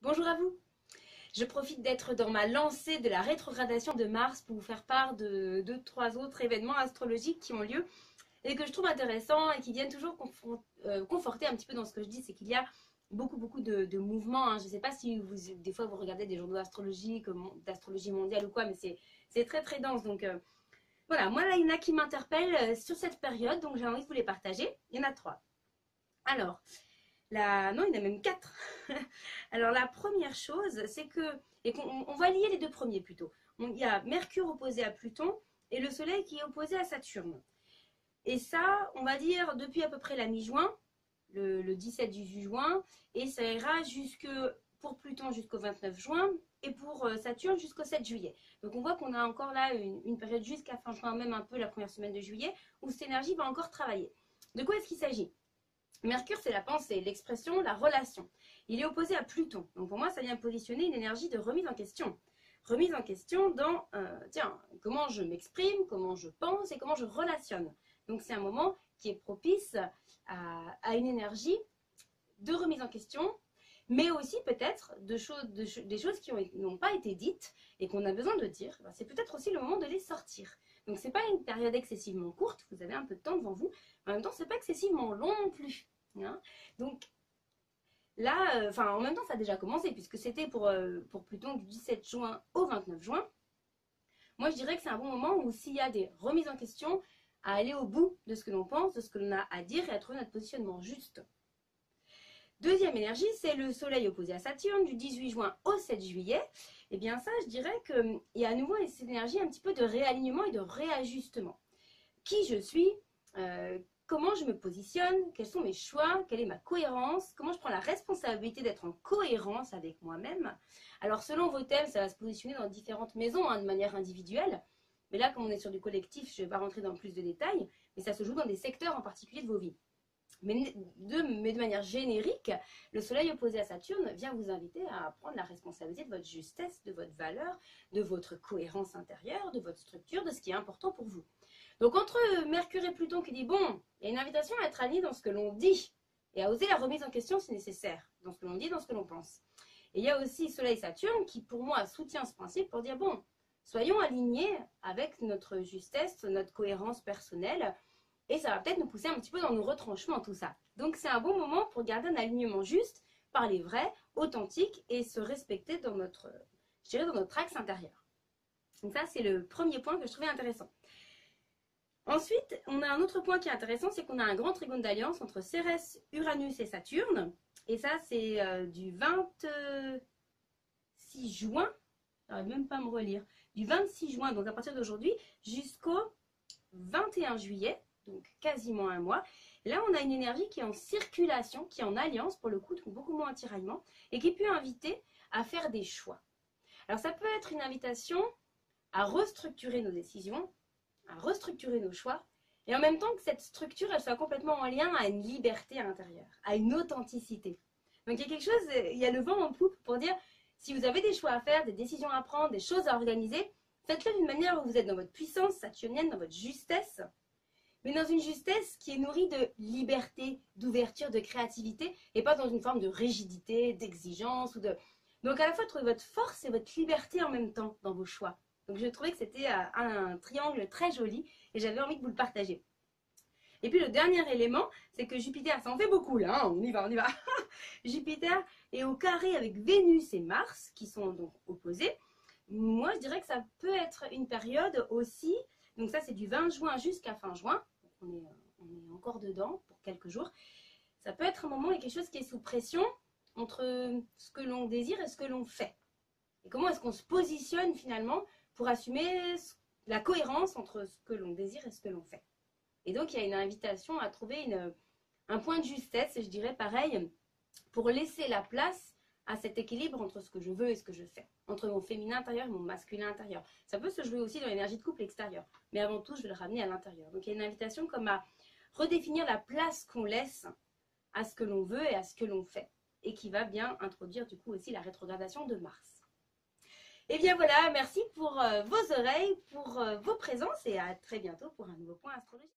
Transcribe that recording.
Bonjour à vous. Je profite d'être dans ma lancée de la rétrogradation de Mars pour vous faire part de deux, trois autres événements astrologiques qui ont lieu et que je trouve intéressants et qui viennent toujours conforter un petit peu dans ce que je dis. C'est qu'il y a beaucoup de mouvements, hein. Je ne sais pas si des fois vous regardez des journaux astrologiques, d'astrologie mondiale ou quoi, mais c'est très dense. Donc voilà, moi là il y en a qui m'interpellent sur cette période, donc j'ai envie de vous les partager. Il y en a trois. Alors, non, il y en a même quatre. Alors la première chose, c'est que, et on va lier les deux premiers plutôt. Il y a Mercure opposé à Pluton et le Soleil qui est opposé à Saturne. Et ça, on va dire depuis à peu près la mi-juin, le 17 juin, et ça ira pour Pluton jusqu'au 29 juin et pour Saturne jusqu'au 7 juillet. Donc on voit qu'on a encore là une période jusqu'à fin juin, même un peu la première semaine de juillet, où cette énergie va encore travailler. De quoi est-ce qu'il s'agit? Mercure, c'est la pensée, l'expression, la relation. Il est opposé à Pluton. Donc pour moi, ça vient positionner une énergie de remise en question. Remise en question dans, comment je m'exprime, comment je pense et comment je relationne. Donc c'est un moment qui est propice à une énergie de remise en question, mais aussi peut-être des choses qui n'ont pas été dites et qu'on a besoin de dire. C'est peut-être aussi le moment de les sortir. Donc c'est pas une période excessivement courte, vous avez un peu de temps devant vous, mais en même temps c'est pas excessivement long non plus. Hein. Donc là, en même temps ça a déjà commencé puisque c'était pour Pluton du 17 juin au 29 juin. Moi je dirais que c'est un bon moment où s'il y a des remises en question, à aller au bout de ce que l'on pense, de ce que l'on a à dire et à trouver notre positionnement juste. Deuxième énergie, c'est le Soleil opposé à Saturne du 18 juin au 7 juillet. Et bien ça, je dirais qu'il y a à nouveau cette énergie un petit peu de réalignement et de réajustement. Qui je suis, comment je me positionne, quels sont mes choix, quelle est ma cohérence, comment je prends la responsabilité d'être en cohérence avec moi-même. Alors selon vos thèmes, ça va se positionner dans différentes maisons, de manière individuelle. Mais là, comme on est sur du collectif, je ne vais pas rentrer dans plus de détails, mais ça se joue dans des secteurs en particulier de vos vies. Mais de manière générique, le Soleil opposé à Saturne vient vous inviter à prendre la responsabilité de votre justesse, de votre valeur, de votre cohérence intérieure, de votre structure, de ce qui est important pour vous. Donc entre Mercure et Pluton qui dit, bon, il y a une invitation à être aligné dans ce que l'on dit et à oser la remise en question si nécessaire, dans ce que l'on dit, dans ce que l'on pense. Et il y a aussi Soleil-Saturne qui, pour moi, soutient ce principe pour dire, bon, soyons alignés avec notre justesse, notre cohérence personnelle, et ça va peut-être nous pousser un petit peu dans nos retranchements, tout ça. Donc c'est un bon moment pour garder un alignement juste, parler vrai, authentique et se respecter dans notre axe intérieur. Donc ça, c'est le premier point que je trouvais intéressant. Ensuite, on a un autre point qui est intéressant, c'est qu'on a un grand trigone d'alliance entre Cérès, Uranus et Saturne. Et ça, c'est du 26 juin, j'arrive même pas à me relire, du 26 juin, donc à partir d'aujourd'hui, jusqu'au 21 juillet, donc quasiment un mois. Là, on a une énergie qui est en circulation, qui est en alliance pour le coup, donc beaucoup moins en tiraillement, et qui peut inviter à faire des choix. Alors ça peut être une invitation à restructurer nos décisions, à restructurer nos choix, et en même temps que cette structure, elle soit complètement en lien à une liberté à l'intérieur, à une authenticité. Donc il y a quelque chose, il y a le vent en poupe pour dire, si vous avez des choix à faire, des décisions à prendre, des choses à organiser, faites-le d'une manière où vous êtes dans votre puissance saturnienne, dans votre justesse, mais dans une justesse qui est nourrie de liberté, d'ouverture, de créativité, et pas dans une forme de rigidité, d'exigence. Donc à la fois, trouvez votre force et votre liberté en même temps dans vos choix. Donc je trouvais que c'était un triangle très joli, et j'avais envie de vous le partager. Et puis le dernier élément, c'est que Jupiter, ça en fait beaucoup là, hein, on y va. Jupiter est au carré avec Vénus et Mars, qui sont donc opposés. Moi, je dirais que ça peut être une période aussi. Donc ça, c'est du 20 juin jusqu'à fin juin. Donc on est encore dedans pour quelques jours. Ça peut être un moment et quelque chose qui est sous pression entre ce que l'on désire et ce que l'on fait. Et comment est-ce qu'on se positionne finalement pour assumer la cohérence entre ce que l'on désire et ce que l'on fait. Et donc, il y a une invitation à trouver un point de justesse, et je dirais pareil, pour laisser la place à cet équilibre entre ce que je veux et ce que je fais, entre mon féminin intérieur et mon masculin intérieur. Ça peut se jouer aussi dans l'énergie de couple extérieure, mais avant tout, je vais le ramener à l'intérieur. Donc, il y a une invitation comme à redéfinir la place qu'on laisse à ce que l'on veut et à ce que l'on fait, et qui va bien introduire du coup aussi la rétrogradation de Mars. Et bien voilà, merci pour vos oreilles, pour vos présences, et à très bientôt pour un nouveau point astrologique.